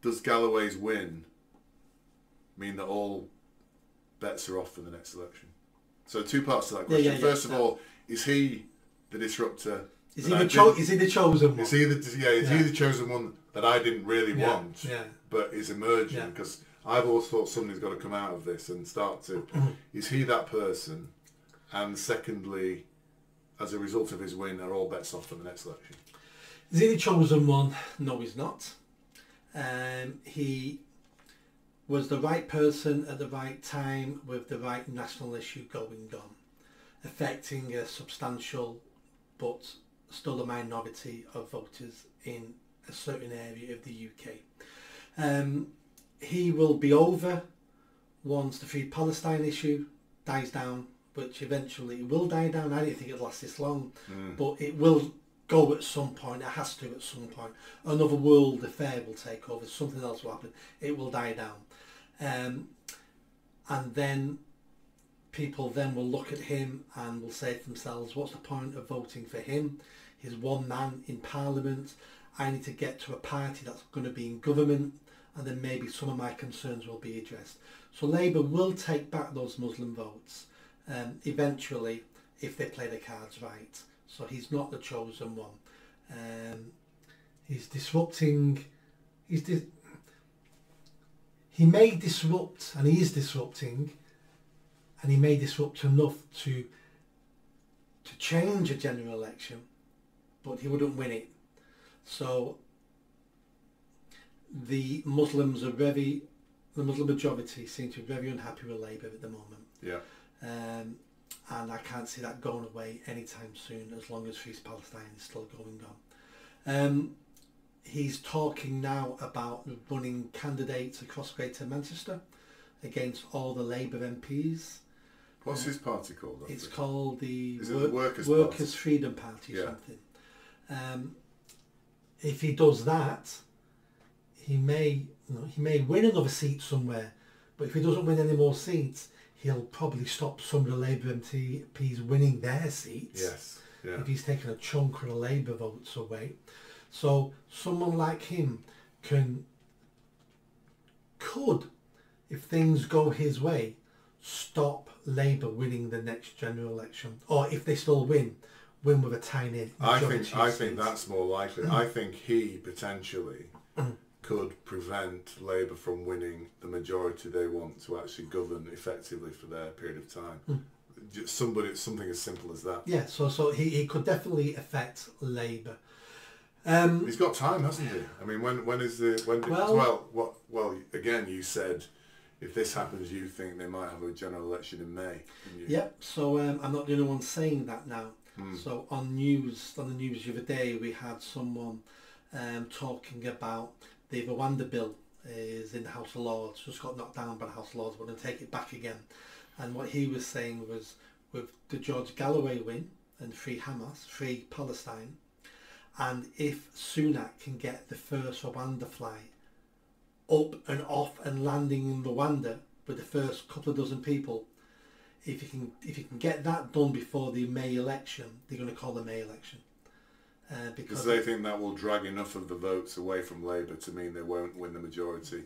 does Galloway's win mean that all bets are off for the next election? So two parts to that question. First of all, is he the disruptor? Is he the chosen one? Is he the chosen one that I didn't really want, yeah. but is emerging? Because I've always thought somebody's got to come out of this and start to... Is he that person? And secondly, as a result of his win, are all bets off for the next election? Is he the chosen one? No, he's not. He was the right person at the right time with the right national issue going on, affecting a substantial but still a minority of voters in a certain area of the UK. He will be over once the Free Palestine issue dies down, which eventually will die down. I don't think it'll last this long, but it will go at some point. It has to at some point. Another world affair will take over. Something else will happen. It will die down. And then people then will look at him and will say to themselves, what's the point of voting for him? He's one man in Parliament. I need to get to a party that's going to be in government, and then maybe some of my concerns will be addressed. So Labour will take back those Muslim votes eventually if they play the cards right. So he's not the chosen one. He's disrupting. He may disrupt, and he is disrupting, and he may disrupt enough to change a general election, but he wouldn't win it. So the Muslim majority seem to be very unhappy with Labour at the moment. Yeah. And I can't see that going away anytime soon, as long as Free Palestine is still going on. He's talking now about running candidates across Greater Manchester against all the Labour MPs. What's his party called? It's called the Workers' Freedom Party or something. If he does that, he may win another seat somewhere, but if he doesn't win any more seats, he'll probably stop some of the Labour MPs winning their seats. Yes. Yeah. If he's taken a chunk of the Labour votes away. So someone like him could, if things go his way, stop Labour winning the next general election, or if they still win with a tiny majority. I think that's more likely. I think he potentially could prevent Labour from winning the majority they want to actually govern effectively for their period of time. Something as simple as that. Yeah, so he could definitely affect Labour. He's got time, hasn't he? I mean, again, you said if this happens, you think they might have a general election in May. Yep. So I'm not the only one saying that now. So on the news the other day, we had someone talking about the Rwanda bill is in the House of Lords, just got knocked down by the House of Lords, but going to take it back again. And what he was saying was, with the George Galloway win and free Hamas, free Palestine, and if Sunak can get the first Rwanda flight up and off and landing in Rwanda with the first couple of dozen people, if you can get that done before the May election, they're going to call the May election. Because they think that will drag enough of the votes away from Labour to mean they won't win the majority.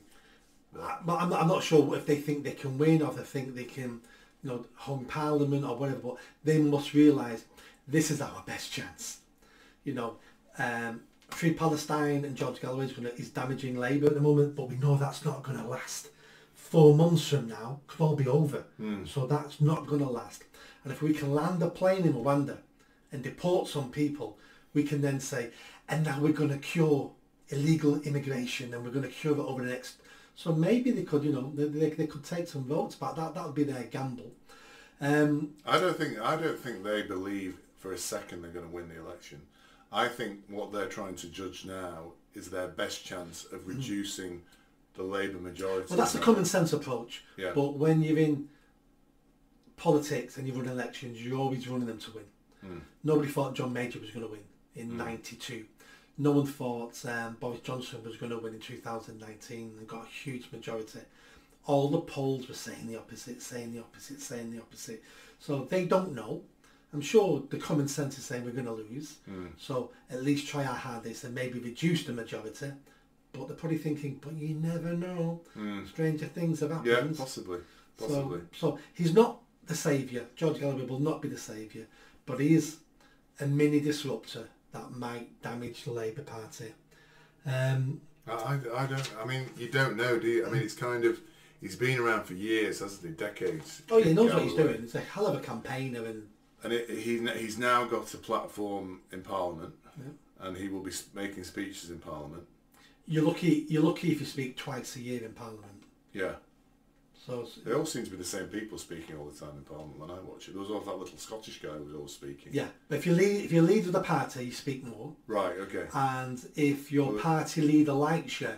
But I'm not sure if they think they can win, or if they think they can, hung Parliament or whatever. But they must realise this is our best chance. Free Palestine and George Galloway is damaging Labour at the moment, but we know that's not going to last. 4 months from now, could all be over. So that's not going to last. And if we can land a plane in Rwanda and deport some people, we can then say, and now we're going to cure illegal immigration, and we're going to cure it over the next. So maybe they could, they could take some votes back. That would be their gamble. I don't think they believe for a second they're going to win the election. I think what they're trying to judge now is their best chance of reducing the Labour majority. Well, that's the common sense approach. Yeah. But when you're in politics and you run elections, you're always running them to win. Nobody thought John Major was going to win in '92. No one thought Boris Johnson was going to win in 2019 and got a huge majority. All the polls were saying the opposite, saying the opposite, saying the opposite. So they don't know. I'm sure the common sense is saying we're going to lose. So at least try our hardest and maybe reduce the majority, but they're probably thinking, but you never know. Stranger things have happened. Yeah, possibly. So he's not the saviour. George Galloway will not be the saviour, but he is a mini disruptor that might damage the Labour Party. I don't. I mean, you don't know, do you? I mean, it's kind of. He's been around for years, hasn't he? Decades. Oh, yeah, he knows what he's doing. He's a hell of a campaigner, and he's now got a platform in Parliament, and he will be making speeches in Parliament. You're lucky if you speak twice a year in Parliament. Yeah. So they all seem to be the same people speaking all the time in Parliament when I watch it. There was always that little Scottish guy who was always speaking. Yeah, but if you lead with a party, you speak more. Right. Okay. And if your party leader likes you,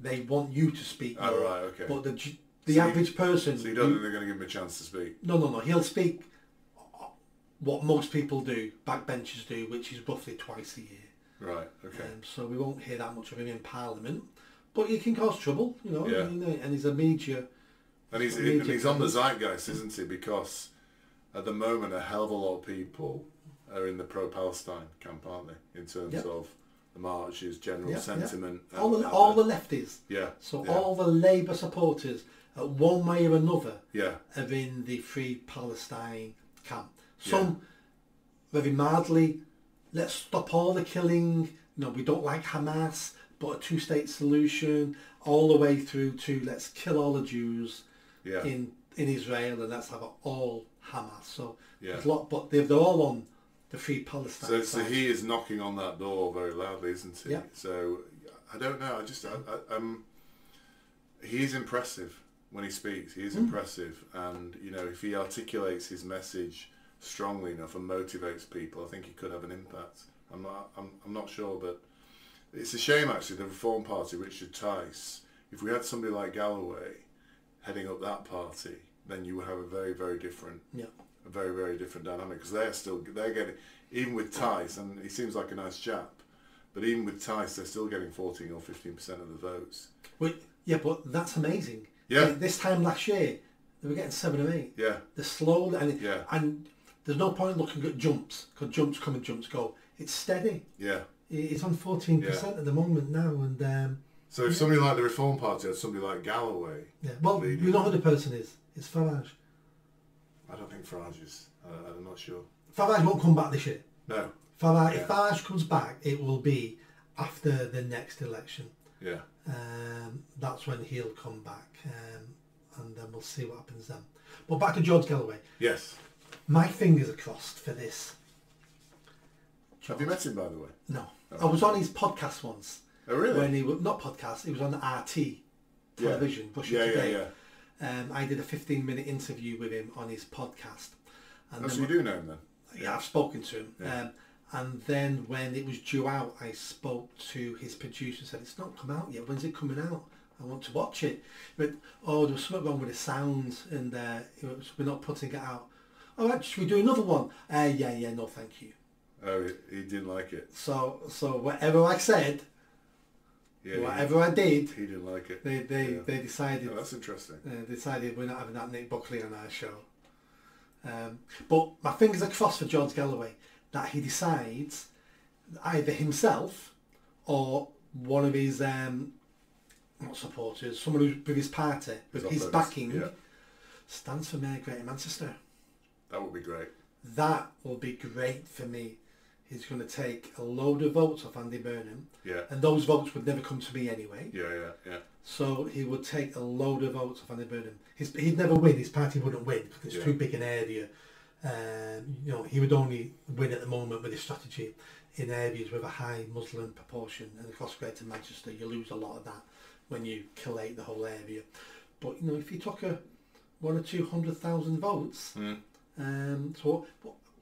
they want you to speak more. Oh, right. Okay. But the average person... So you don't think they're going to give him a chance to speak? No. He'll speak what most people do, backbenchers do, which is roughly twice a year. Right, okay. So we won't hear that much of him in Parliament. But he can cause trouble, you know. Yeah. And he's a media... And he's on the zeitgeist, isn't he? Because at the moment a hell of a lot of people are in the pro-Palestine camp, aren't they? In terms of the marches, general sentiment. Yeah. All the lefties. Yeah. So all the Labour supporters, one way or another, are in the Free Palestine camp. Some very mildly, let's stop all the killing. No, we don't like Hamas, but a two-state solution, all the way through to let's kill all the Jews in Israel and let's have it all Hamas. So there's a lot, but they're all on the Free Palestine side. So he is knocking on that door very loudly, isn't he? Yeah. So I don't know. He is impressive when he speaks. He is impressive, and you know, if he articulates his message strongly enough and motivates people, I think he could have an impact. I'm not sure, but it's a shame actually. The Reform Party, Richard Tice. If we had somebody like Galloway heading up that party, then you would have a very, very different, a very, very different dynamic. Because they're getting, even with Tice, and he seems like a nice chap, but even with Tice, they're still getting 14 or 15% of the votes. But that's amazing. Yeah. This time last year, they were getting 7 or 8. Yeah. They're slow, and there's no point looking at jumps, because jumps come and jumps go. It's steady. Yeah. It's on 14% at the moment now, and so if somebody like the Reform Party had somebody like Galloway, well, you know who the person is. It's Farage. I don't think Farage is. I'm not sure. Farage won't come back this year. No. Farage, if Farage comes back, it will be after the next election. Yeah. That's when he'll come back, and then we'll see what happens then. But back to George Galloway. Yes. My fingers are crossed for this. Have you met him, by the way? No. I was on his podcast once. Oh, really? When he was not podcast, he was on RT television. Today. I did a 15-minute interview with him on his podcast. And so you do know him then? Yeah, I've spoken to him. Yeah. And then when it was due out, I spoke to his producer and said, "It's not come out yet. When's it coming out? I want to watch it." But there was something wrong with the sound, and we're not putting it out. "All right, should we do another one?" Yeah, no, thank you. Oh, he didn't like it. So whatever I said, whatever I did, he didn't like it. They decided. Oh, that's interesting. They decided we're not having that Nick Buckley on our show. But my fingers are crossed for George Galloway that he decides either himself or one of his not supporters, someone who's with his party, with his backing, stands for Mayor Greater Manchester. That would be great. That will be great for me. He's going to take a load of votes off Andy Burnham. Yeah. And those votes would never come to me anyway. Yeah. So he would take a load of votes off Andy Burnham. He'd never win. His party wouldn't win because it's too big an area. He would only win at the moment with his strategy in areas with a high Muslim proportion. And across Greater Manchester, you lose a lot of that when you collate the whole area. But if he took 100,000 or 200,000 votes, so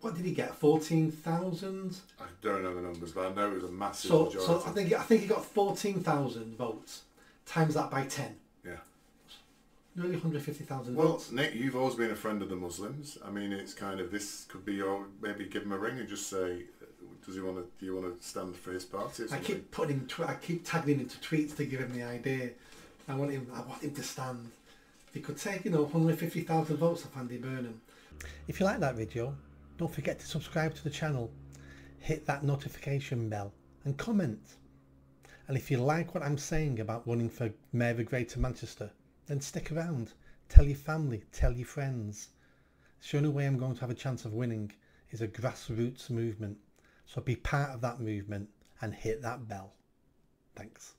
what did he get? 14,000? I don't know the numbers, but I know it was a massive majority. So I think he got 14,000 votes. Times that by 10. Yeah. Nearly 150,000 well, votes. Nick, you've always been a friend of the Muslims. I mean, it's kind of, this could be your, maybe give him a ring and just say, do you want to stand for his party or something? I keep tagging him into tweets to give him the idea. I want him to stand. If he could take, 150,000 votes off Andy Burnham. If you like that video, don't forget to subscribe to the channel, hit that notification bell and comment. And if you like what I'm saying about running for Mayor of Greater Manchester, then stick around. Tell your family, tell your friends. The only way I'm going to have a chance of winning is a grassroots movement. So be part of that movement and hit that bell. Thanks.